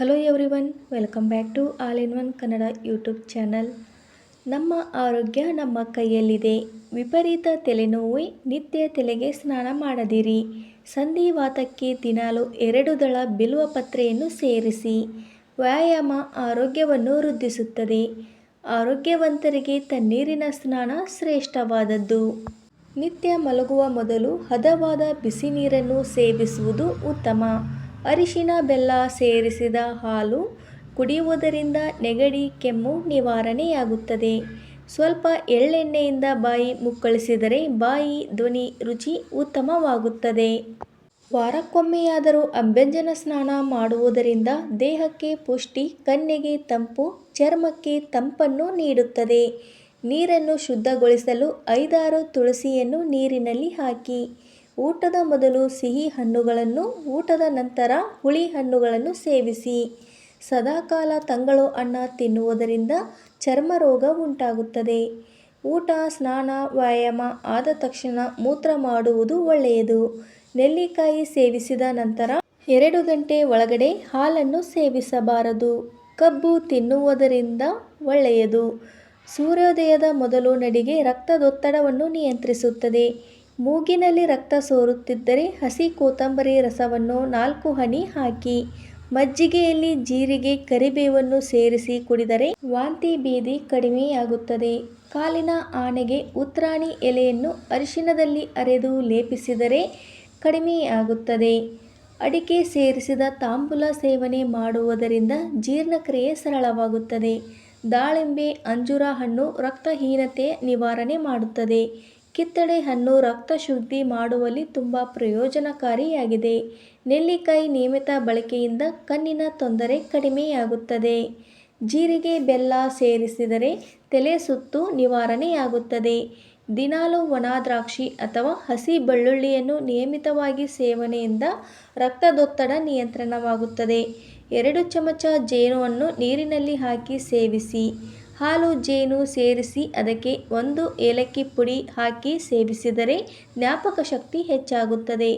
Hello everyone, welcome back to all in one Kannada YouTube channel. ನಮ್ಮ ಆರೋಗ್ಯ ನಮ್ಮ ಕೈಯಲ್ಲಿದೆ. ವಿಪರೀತ ತಲೆನೋವು ನಿತ್ಯ ತಲೆಗೆ ಸ್ನಾನ ಮಾಡದಿರಿ. ಸಂಧಿವಾತಕ್ಕೆ ದಿನಾಲು 2 ದಳ ಬಿಲ್ವ ಪತ್ರೆಯನ್ನು ಸೇರಿಸಿ. ವ್ಯಾಯಾಮ ಆರೋಗ್ಯವನ್ನು ವೃದ್ಧಿಸುತ್ತದೆ. ಆರೋಗ್ಯವಂತರಿಗೆ ತಣ್ಣೀರಿನ ಸ್ನಾನ ಶ್ರೇಷ್ಠವಾದದ್ದು. ನಿತ್ಯ ಮಲಗುವ ಮೊದಲು ಹದವಾದ ಬಿಸಿ ನೀರನ್ನು ಸೇವಿಸುವುದು ಉತ್ತಮ. ಅರಿಶಿನ ಬೆಲ್ಲ ಸೇರಿಸಿದ ಹಾಲು ಕುಡಿಯುವುದರಿಂದ ನೆಗಡಿ ಕೆಮ್ಮು ನಿವಾರಣೆಯಾಗುತ್ತದೆ. ಸ್ವಲ್ಪ ಎಳ್ಳೆಣ್ಣೆಯಿಂದ ಬಾಯಿ ಮುಕ್ಕಳಿಸಿದರೆ ಬಾಯಿ ಧ್ವನಿ ರುಚಿ ಉತ್ತಮವಾಗುತ್ತದೆ. ವಾರಕ್ಕೊಮ್ಮೆಯಾದರೂ ಅಭ್ಯಂಜನ ಸ್ನಾನ ಮಾಡುವುದರಿಂದ ದೇಹಕ್ಕೆ ಪುಷ್ಟಿ, ಕಣ್ಣಿಗೆ ತಂಪು, ಚರ್ಮಕ್ಕೆ ತಂಪನ್ನು ನೀಡುತ್ತದೆ. ನೀರನ್ನು ಶುದ್ಧಗೊಳಿಸಲು 5-6 ತುಳಸಿಯನ್ನು ನೀರಿನಲ್ಲಿ ಹಾಕಿ. ಊಟದ ಮೊದಲು ಸಿಹಿ ಹಣ್ಣುಗಳನ್ನು, ಊಟದ ನಂತರ ಹುಳಿ ಹಣ್ಣುಗಳನ್ನು ಸೇವಿಸಿ. ಸದಾಕಾಲ ತಂಗಳು ಹಣ್ಣ ತಿನ್ನುವುದರಿಂದ ಚರ್ಮ ರೋಗ ಉಂಟಾಗುತ್ತದೆ. ಊಟ, ಸ್ನಾನ, ವ್ಯಾಯಾಮ ಆದ ತಕ್ಷಣ ಮೂತ್ರ ಮಾಡುವುದು ಒಳ್ಳೆಯದು. ನೆಲ್ಲಿಕಾಯಿ ಸೇವಿಸಿದ ನಂತರ 2 ಗಂಟೆ ಒಳಗಡೆ ಹಾಲನ್ನು ಸೇವಿಸಬಾರದು. ಕಬ್ಬು ತಿನ್ನುವುದರಿಂದ ಒಳ್ಳೆಯದು. ಸೂರ್ಯೋದಯದ ಮೊದಲು ನಡಿಗೆ ರಕ್ತದೊತ್ತಡವನ್ನು ನಿಯಂತ್ರಿಸುತ್ತದೆ. ಮೂಗಿನಲ್ಲಿ ರಕ್ತ ಸೋರುತ್ತಿದ್ದರೆ ಹಸಿ ಕೊತ್ತಂಬರಿ ರಸವನ್ನು 4 ಹನಿ ಹಾಕಿ ಮಜ್ಜಿಗೆಯಲ್ಲಿ ಜೀರಿಗೆ, ಕರಿಬೇವನ್ನು ಸೇರಿಸಿ ಕುಡಿದರೆ ವಾಂತಿ ಭೇದಿ ಕಡಿಮೆಯಾಗುತ್ತದೆ. ಕಾಲಿನ ಆನೆಗೆ ಉತ್ರಾಣಿ ಎಲೆಯನ್ನು ಅರಿಶಿನದಲ್ಲಿ ಅರೆದು ಲೇಪಿಸಿದರೆ ಕಡಿಮೆಯಾಗುತ್ತದೆ. ಅಡಿಕೆ ಸೇರಿಸಿದ ತಾಂಬೂಲ ಸೇವನೆ ಮಾಡುವುದರಿಂದ ಜೀರ್ಣಕ್ರಿಯೆ ಸರಳವಾಗುತ್ತದೆ. ದಾಳಿಂಬೆ, ಅಂಜೂರ ಹಣ್ಣು ರಕ್ತಹೀನತೆ ನಿವಾರಣೆ ಮಾಡುತ್ತದೆ. ಕಿತ್ತಳೆ ಹಣ್ಣು ರಕ್ತ ಶುದ್ಧಿ ಮಾಡುವಲ್ಲಿ ತುಂಬ ಪ್ರಯೋಜನಕಾರಿಯಾಗಿದೆ. ನೆಲ್ಲಿಕಾಯಿ ನಿಯಮಿತ ಬಳಕೆಯಿಂದ ಕಣ್ಣಿನ ತೊಂದರೆ ಕಡಿಮೆಯಾಗುತ್ತದೆ. ಜೀರಿಗೆ, ಬೆಲ್ಲ ಸೇರಿಸಿದರೆ ತಲೆ ಸುತ್ತು ನಿವಾರಣೆಯಾಗುತ್ತದೆ. ದಿನಾಲು ಒಣ ದ್ರಾಕ್ಷಿ ಅಥವಾ ಹಸಿ ಬೆಳ್ಳುಳ್ಳಿಯನ್ನು ನಿಯಮಿತವಾಗಿ ಸೇವನೆಯಿಂದ ರಕ್ತದೊತ್ತಡ ನಿಯಂತ್ರಣವಾಗುತ್ತದೆ. 2 ಚಮಚ ಜೇನುವನ್ನು ನೀರಿನಲ್ಲಿ ಹಾಕಿ ಸೇವಿಸಿ. ಹಾಲು, ಜೇನು ಸೇರಿಸಿ ಅದಕ್ಕೆ 1 ಏಲಕ್ಕಿ ಪುಡಿ ಹಾಕಿ ಸೇವಿಸಿದರೆ ಜ್ಞಾಪಕ ಶಕ್ತಿ ಹೆಚ್ಚಾಗುತ್ತದೆ.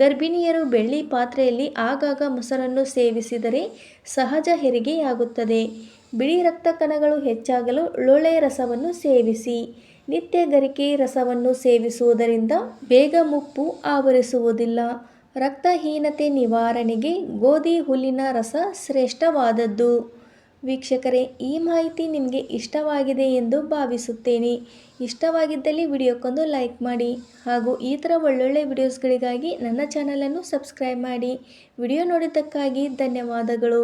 ಗರ್ಭಿಣಿಯರು ಬೆಳ್ಳಿ ಪಾತ್ರೆಯಲ್ಲಿ ಆಗಾಗ ಮೊಸರನ್ನು ಸೇವಿಸಿದರೆ ಸಹಜ ಹೆರಿಗೆಯಾಗುತ್ತದೆ. ಬಿಳಿ ರಕ್ತ ಕಣಗಳು ಹೆಚ್ಚಾಗಲು ಲೋಳೆ ರಸವನ್ನು ಸೇವಿಸಿ. ನಿತ್ಯ ಗರಿಕೆ ರಸವನ್ನು ಸೇವಿಸುವುದರಿಂದ ಬೇಗ ಮುಪ್ಪು ಆವರಿಸುವುದಿಲ್ಲ. ರಕ್ತಹೀನತೆ ನಿವಾರಣೆಗೆ ಗೋಧಿ ಹುಲ್ಲಿನ ರಸ ಶ್ರೇಷ್ಠವಾದದ್ದು. ವೀಕ್ಷಕರೇ, ಈ ಮಾಹಿತಿ ನಿಮಗೆ ಇಷ್ಟವಾಗಿದೆ ಎಂದು ಭಾವಿಸುತ್ತೇನೆ. ಇಷ್ಟವಾಗಿದ್ದಲ್ಲಿ ವಿಡಿಯೋಕ್ಕೊಂದು ಲೈಕ್ ಮಾಡಿ ಹಾಗೂ ಈ ಥರ ಒಳ್ಳೊಳ್ಳೆ ವಿಡಿಯೋಸ್ಗಳಿಗಾಗಿ ನನ್ನ ಚಾನಲನ್ನು ಸಬ್ಸ್ಕ್ರೈಬ್ ಮಾಡಿ. ವಿಡಿಯೋ ನೋಡಿದ್ದಕ್ಕಾಗಿ ಧನ್ಯವಾದಗಳು.